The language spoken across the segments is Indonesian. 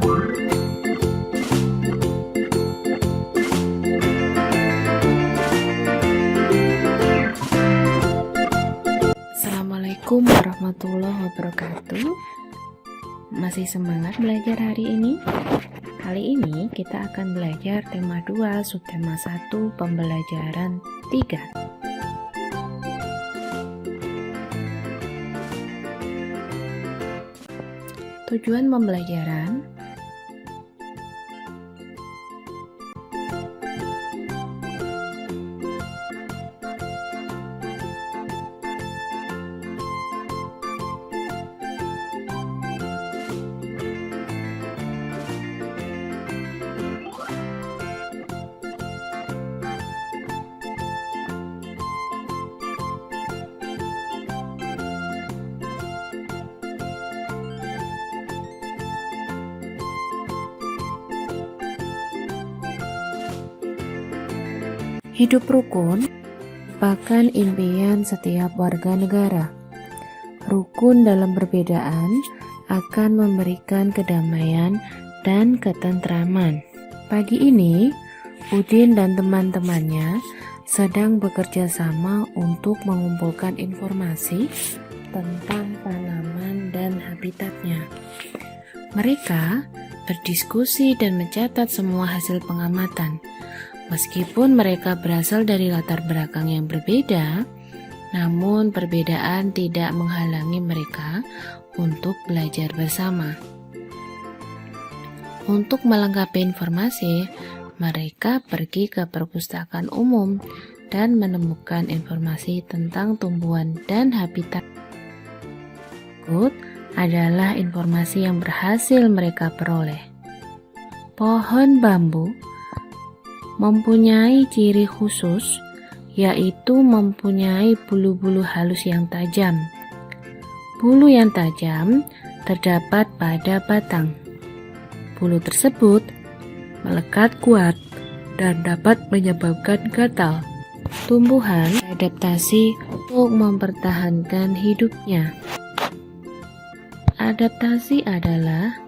Assalamualaikum warahmatullahi wabarakatuh. Masih semangat belajar hari ini? Kali ini kita akan belajar tema 2, subtema 1, pembelajaran 3. Tujuan pembelajaran: hidup rukun merupakan impian setiap warga negara. Rukun dalam perbedaan akan memberikan kedamaian dan ketentraman. Pagi ini, Udin dan teman-temannya sedang bekerja sama untuk mengumpulkan informasi tentang tanaman dan habitatnya. Mereka berdiskusi dan mencatat semua hasil pengamatan. Meskipun mereka berasal dari latar belakang yang berbeda, namun perbedaan tidak menghalangi mereka untuk belajar bersama. Untuk melengkapi informasi, mereka pergi ke perpustakaan umum dan menemukan informasi tentang tumbuhan dan habitat. Berikut adalah informasi yang berhasil mereka peroleh. Pohon bambu mempunyai ciri khusus, yaitu mempunyai bulu-bulu halus yang tajam. Bulu yang tajam terdapat pada batang. Bulu tersebut melekat kuat dan dapat menyebabkan gatal. Tumbuhan adaptasi untuk mempertahankan hidupnya. Adaptasi adalah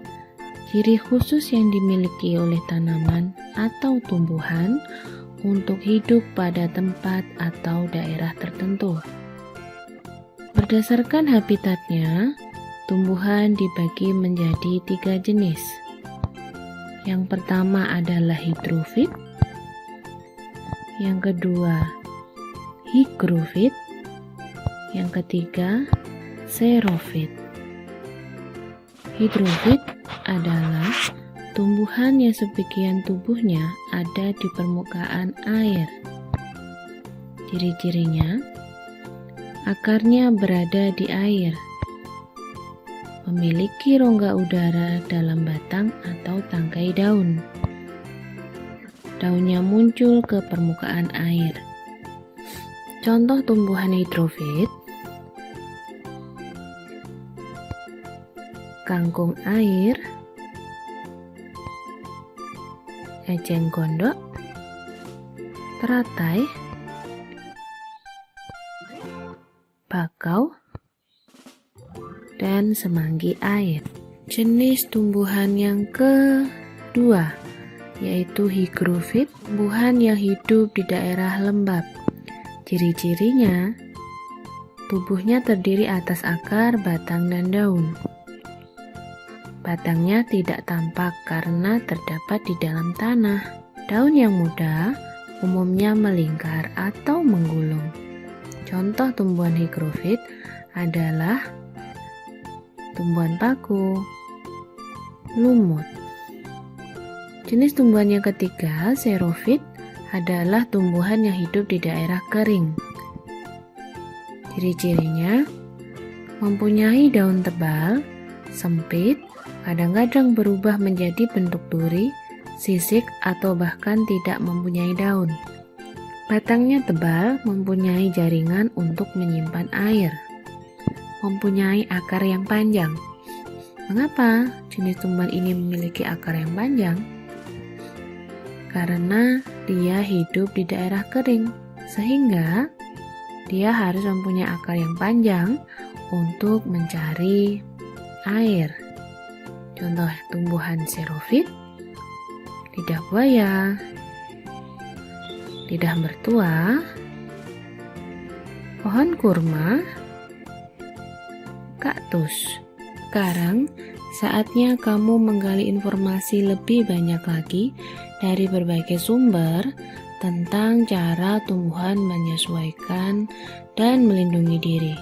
ciri khusus yang dimiliki oleh tanaman atau tumbuhan untuk hidup pada tempat atau daerah tertentu. Berdasarkan habitatnya, tumbuhan dibagi menjadi 3 jenis. Yang pertama adalah hidrofit, yang kedua higrofit, yang ketiga xerofit. Hidrofit adalah tumbuhan yang sebagian tubuhnya ada di permukaan air. Ciri-cirinya, akarnya berada di air, memiliki rongga udara dalam batang atau tangkai daun. Daunnya muncul ke permukaan air. Contoh tumbuhan hidrofit: kangkung air, eceng gondok, teratai, bakau, dan semanggi air. Jenis tumbuhan yang kedua yaitu higrofit, tumbuhan yang hidup di daerah lembab. Ciri-cirinya, tubuhnya terdiri atas akar, batang, dan daun. Batangnya tidak tampak karena terdapat di dalam tanah. Daun yang muda umumnya melingkar atau menggulung. Contoh tumbuhan higrofit adalah tumbuhan paku, lumut. Jenis tumbuhan yang ketiga, xerofit, adalah tumbuhan yang hidup di daerah kering. Ciri-cirinya, mempunyai daun tebal, sempit, kadang-kadang berubah menjadi bentuk duri, sisik, atau bahkan tidak mempunyai daun. Batangnya tebal, mempunyai jaringan untuk menyimpan air. Mempunyai akar yang panjang. Mengapa jenis tumbuhan ini memiliki akar yang panjang? Karena dia hidup di daerah kering, sehingga dia harus mempunyai akar yang panjang untuk mencari air. Contoh tumbuhan xerophyt, lidah buaya, lidah mertua, pohon kurma, kaktus. Sekarang saatnya kamu menggali informasi lebih banyak lagi dari berbagai sumber tentang cara tumbuhan menyesuaikan dan melindungi diri.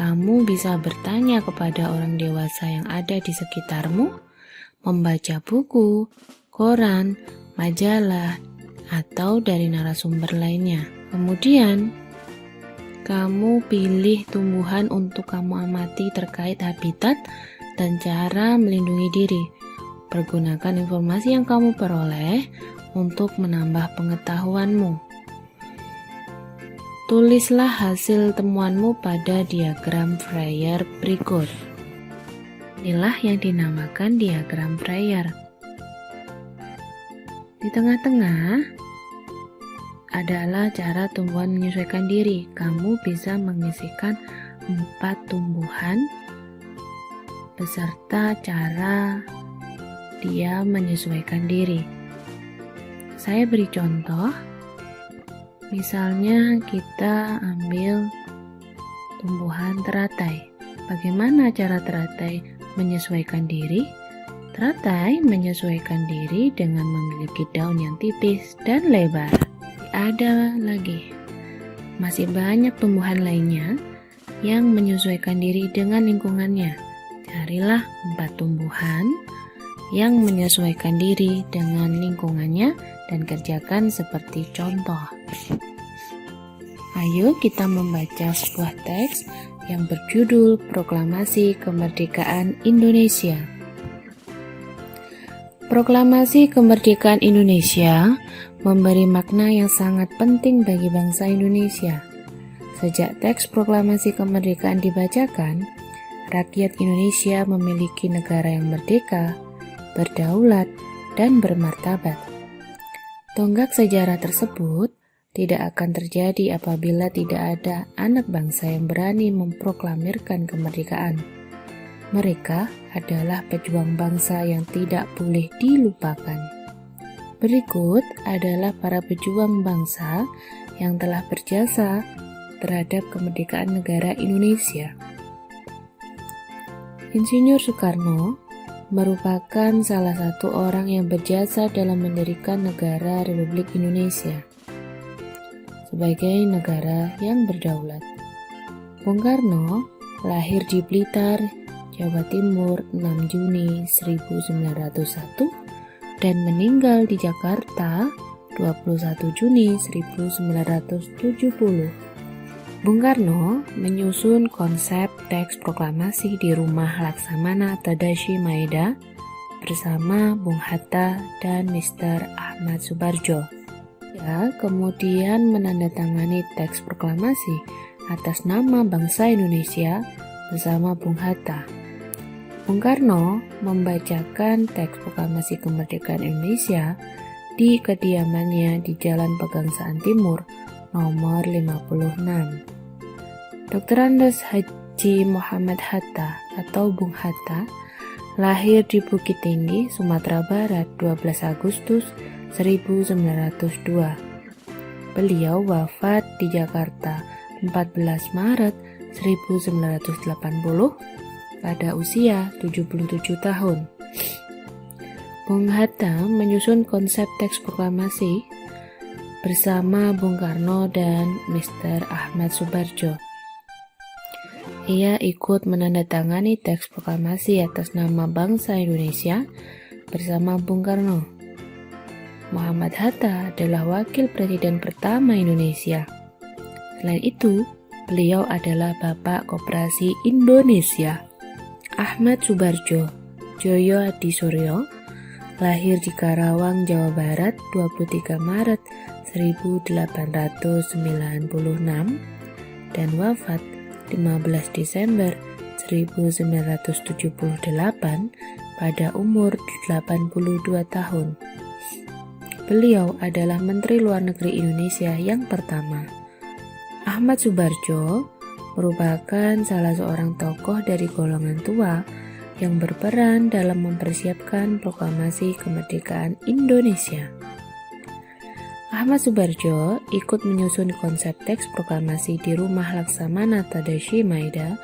Kamu bisa bertanya kepada orang dewasa yang ada di sekitarmu, membaca buku, koran, majalah, atau dari narasumber lainnya. Kemudian, kamu pilih tumbuhan untuk kamu amati terkait habitat dan cara melindungi diri. Pergunakan informasi yang kamu peroleh untuk menambah pengetahuanmu. Tulislah hasil temuanmu pada diagram Freyer berikut. Inilah yang dinamakan diagram Freyer. Di tengah-tengah adalah cara tumbuhan menyesuaikan diri. Kamu bisa mengisikan 4 tumbuhan beserta cara dia menyesuaikan diri. Saya beri contoh. Misalnya kita ambil tumbuhan teratai. Bagaimana cara teratai menyesuaikan diri? Teratai menyesuaikan diri dengan memiliki daun yang tipis dan lebar. Ada lagi, masih banyak tumbuhan lainnya yang menyesuaikan diri dengan lingkungannya. Carilah 4 tumbuhan yang menyesuaikan diri dengan lingkungannya dan kerjakan seperti contoh. Ayo kita membaca sebuah teks yang berjudul Proklamasi Kemerdekaan Indonesia. Proklamasi Kemerdekaan Indonesia memberi makna yang sangat penting bagi bangsa Indonesia. Sejak teks Proklamasi Kemerdekaan dibacakan, rakyat Indonesia memiliki negara yang merdeka, berdaulat, dan bermartabat. Tonggak sejarah tersebut tidak akan terjadi apabila tidak ada anak bangsa yang berani memproklamirkan kemerdekaan. Mereka adalah pejuang bangsa yang tidak boleh dilupakan. Berikut adalah para pejuang bangsa yang telah berjasa terhadap kemerdekaan negara Indonesia. Insinyur Soekarno merupakan salah satu orang yang berjasa dalam mendirikan negara Republik Indonesia sebagai negara yang berdaulat. Bung Karno lahir di Blitar, Jawa Timur 6 Juni 1901 dan meninggal di Jakarta 21 Juni 1970. Bung Karno menyusun konsep teks proklamasi di rumah Laksamana Tadashi Maeda bersama Bung Hatta dan Mr. Ahmad Subarjo. Dia kemudian menandatangani teks proklamasi atas nama bangsa Indonesia bersama Bung Hatta. Bung Karno membacakan teks proklamasi kemerdekaan Indonesia di kediamannya di Jalan Pegangsaan Timur nomor 56. Dr. Andes Haji Muhammad Hatta atau Bung Hatta lahir di Bukit Tinggi, Sumatera Barat 12 Agustus 1902. Beliau wafat di Jakarta 14 Maret 1980 pada usia 77 tahun. Bung Hatta menyusun konsep teks proklamasi bersama Bung Karno dan Mr. Ahmad Subarjo. Ia ikut menandatangani teks proklamasi atas nama bangsa Indonesia bersama Bung Karno. Muhammad Hatta adalah wakil presiden pertama Indonesia. Selain itu, beliau adalah Bapak Koperasi Indonesia. Ahmad Subarjo Joyo Adisuryo lahir di Karawang, Jawa Barat 23 Maret 1896 dan wafat 15 Desember 1978 pada umur 82 tahun. Beliau adalah Menteri Luar Negeri Indonesia yang pertama. Ahmad Subarjo merupakan salah seorang tokoh dari golongan tua yang berperan dalam mempersiapkan proklamasi kemerdekaan Indonesia. Ahmad Subarjo ikut menyusun konsep teks proklamasi di rumah Laksamana Tadashi Maeda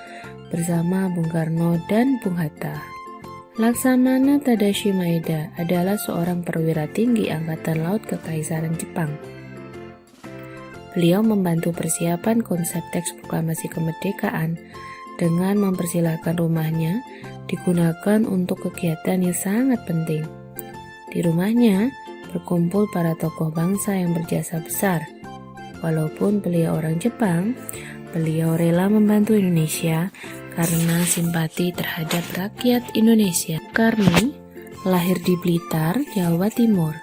bersama Bung Karno dan Bung Hatta. Laksamana Tadashi Maeda adalah seorang perwira tinggi Angkatan Laut Kekaisaran Jepang. Beliau membantu persiapan konsep teks proklamasi kemerdekaan dengan mempersilahkan rumahnya digunakan untuk kegiatan yang sangat penting. Di rumahnya berkumpul para tokoh bangsa yang berjasa besar. Walaupun beliau orang Jepang, beliau rela membantu Indonesia karena simpati terhadap rakyat Indonesia. Karni lahir di Blitar, Jawa Timur,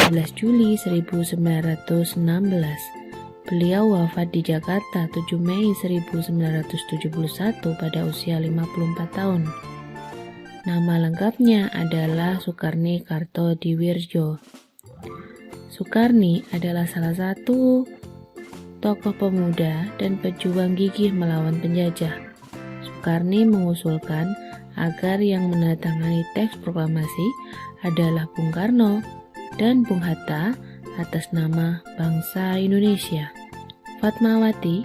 12 Juli 1916. Beliau wafat di Jakarta 7 Mei 1971 pada usia 54 tahun. Nama lengkapnya adalah Sukarni Kartodiwirjo. Sukarni adalah salah satu tokoh pemuda dan pejuang gigih melawan penjajah. Sukarni mengusulkan agar yang menandatangani teks proklamasi adalah Bung Karno dan Bung Hatta atas nama bangsa Indonesia. Fatmawati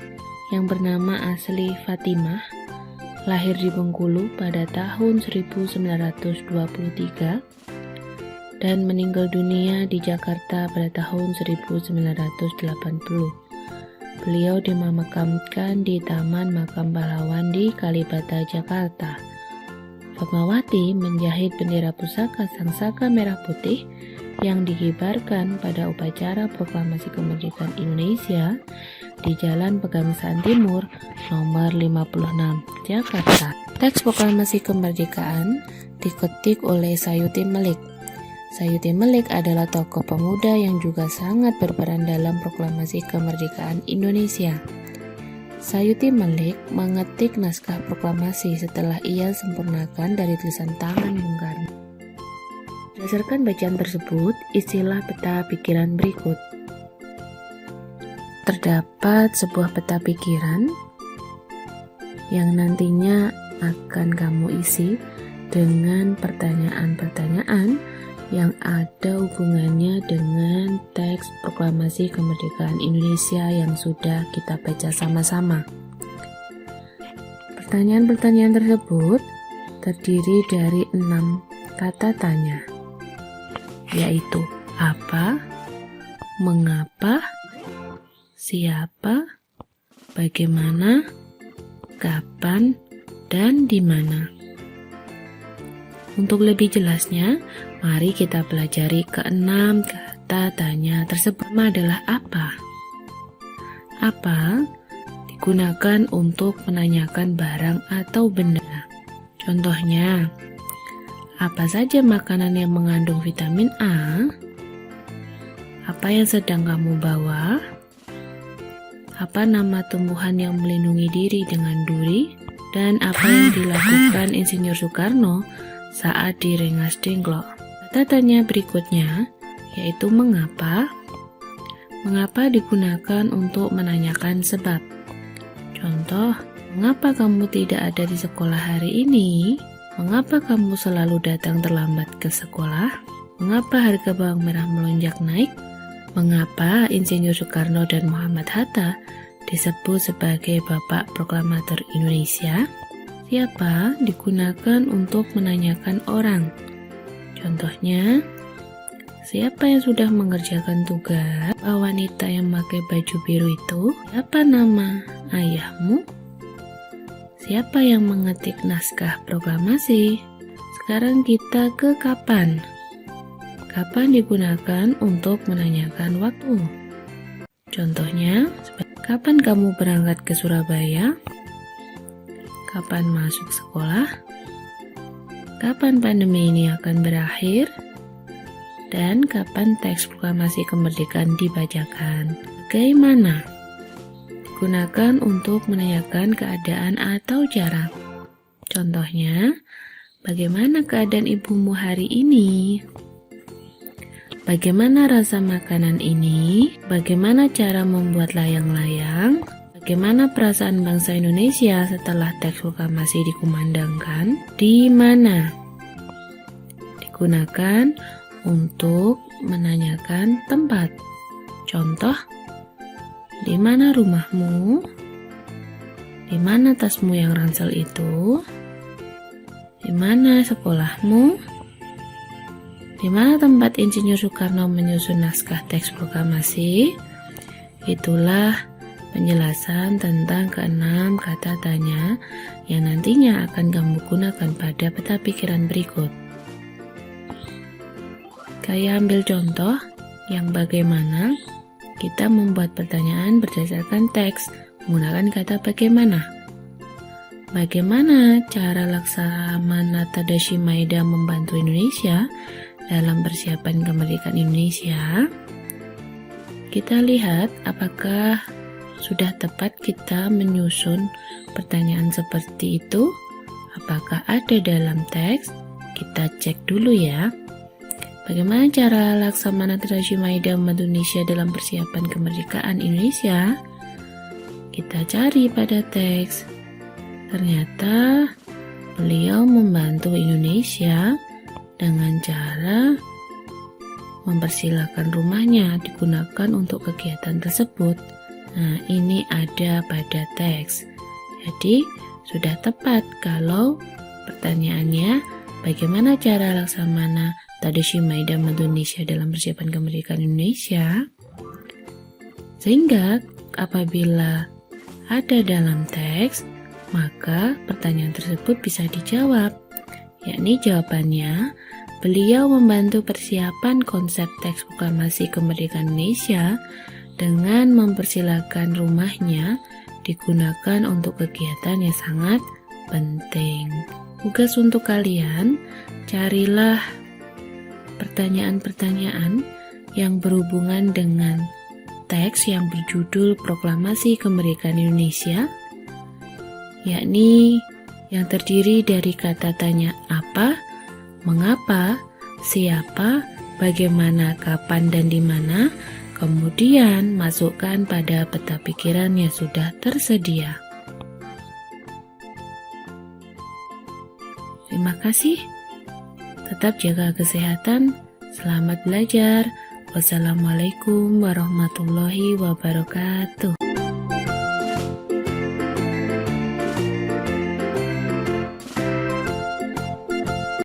yang bernama asli Fatimah lahir di Bengkulu pada tahun 1923 dan meninggal dunia di Jakarta pada tahun 1980. Beliau dimakamkan di Taman Makam Pahlawan di Kalibata, Jakarta. Fatmawati menjahit bendera pusaka Sangsaka Merah Putih yang dikibarkan pada upacara proklamasi kemerdekaan Indonesia di Jalan Pegangsaan Timur nomor 56, Jakarta. Teks proklamasi kemerdekaan diketik oleh Sayuti Melik. Sayuti Melik adalah tokoh pemuda yang juga sangat berperan dalam proklamasi kemerdekaan Indonesia. Sayuti Melik mengetik naskah proklamasi setelah ia sempurnakan dari tulisan tangan Bung Karno. Berdasarkan bacaan tersebut, istilah peta pikiran berikut. Terdapat sebuah peta pikiran yang nantinya akan kamu isi dengan pertanyaan-pertanyaan yang ada hubungannya dengan teks proklamasi kemerdekaan Indonesia yang sudah kita baca sama-sama. Pertanyaan-pertanyaan tersebut terdiri dari 6 kata tanya, yaitu apa, mengapa, siapa, bagaimana, kapan, dan di mana. Untuk lebih jelasnya, mari kita pelajari ke-6 kata tanya tersebut. Pertama adalah apa. Apa digunakan untuk menanyakan barang atau benda. Contohnya, apa saja makanan yang mengandung vitamin A? Apa yang sedang kamu bawa? Apa nama tumbuhan yang melindungi diri dengan duri? Dan apa yang dilakukan Insinyur Soekarno saat di Rengas Dengklok? Kata tanya berikutnya yaitu mengapa. Mengapa digunakan untuk menanyakan sebab. Contoh, mengapa kamu tidak ada di sekolah hari ini? Mengapa kamu selalu datang terlambat ke sekolah? Mengapa harga bawang merah melonjak naik? Mengapa Insinyur Soekarno dan Muhammad Hatta disebut sebagai Bapak Proklamator Indonesia? Siapa digunakan untuk menanyakan orang? Contohnya, siapa yang sudah mengerjakan tugas? Wanita yang pakai baju biru itu? Siapa nama ayahmu? Siapa yang mengetik naskah proklamasi? Sekarang kita ke kapan. Kapan digunakan untuk menanyakan waktu? Contohnya, kapan kamu berangkat ke Surabaya? Kapan masuk sekolah? Kapan pandemi ini akan berakhir? Dan kapan teks proklamasi kemerdekaan dibacakan? Bagaimana? Digunakan untuk menanyakan keadaan atau jarak. Contohnya, bagaimana keadaan ibumu hari ini? Bagaimana rasa makanan ini? Bagaimana cara membuat layang-layang? Bagaimana perasaan bangsa Indonesia setelah teks proklamasi dikumandangkan? Di mana? Digunakan untuk menanyakan tempat. Contoh, di mana rumahmu? Di mana tasmu yang ransel itu? Di mana sekolahmu? Di mana tempat Insinyur Soekarno menyusun naskah teks proklamasi? Itulah penjelasan tentang keenam kata tanya yang nantinya akan kamu gunakan pada peta pikiran berikut. Kayak ambil contoh yang bagaimana kita membuat pertanyaan berdasarkan teks menggunakan kata bagaimana. Bagaimana cara Laksamana Tadashi Maeda membantu Indonesia dalam persiapan kemerdekaan Indonesia? Kita lihat apakah sudah tepat kita menyusun pertanyaan seperti itu. Apakah ada dalam teks? Kita cek dulu ya. Bagaimana cara Laksamana Tadashi Maeda membantu Indonesia dalam persiapan kemerdekaan Indonesia? Kita cari pada teks. Ternyata beliau membantu Indonesia dengan cara mempersilahkan rumahnya digunakan untuk kegiatan tersebut. Nah, ini ada pada teks. Jadi, sudah tepat kalau pertanyaannya bagaimana cara Laksamana Tadashi Maeda membantu Indonesia dalam persiapan kemerdekaan Indonesia? Sehingga apabila ada dalam teks, maka pertanyaan tersebut bisa dijawab. Yakni jawabannya, beliau membantu persiapan konsep teks proklamasi kemerdekaan Indonesia dengan mempersilahkan rumahnya digunakan untuk kegiatan yang sangat penting. Tugas untuk kalian, carilah pertanyaan-pertanyaan yang berhubungan dengan teks yang berjudul Proklamasi Kemerdekaan Indonesia, yakni yang terdiri dari kata tanya apa, mengapa, siapa, bagaimana, kapan, dan di mana. Kemudian masukkan pada peta pikiran yang sudah tersedia. Terima kasih. Tetap jaga kesehatan. Selamat belajar. Wassalamualaikum warahmatullahi wabarakatuh.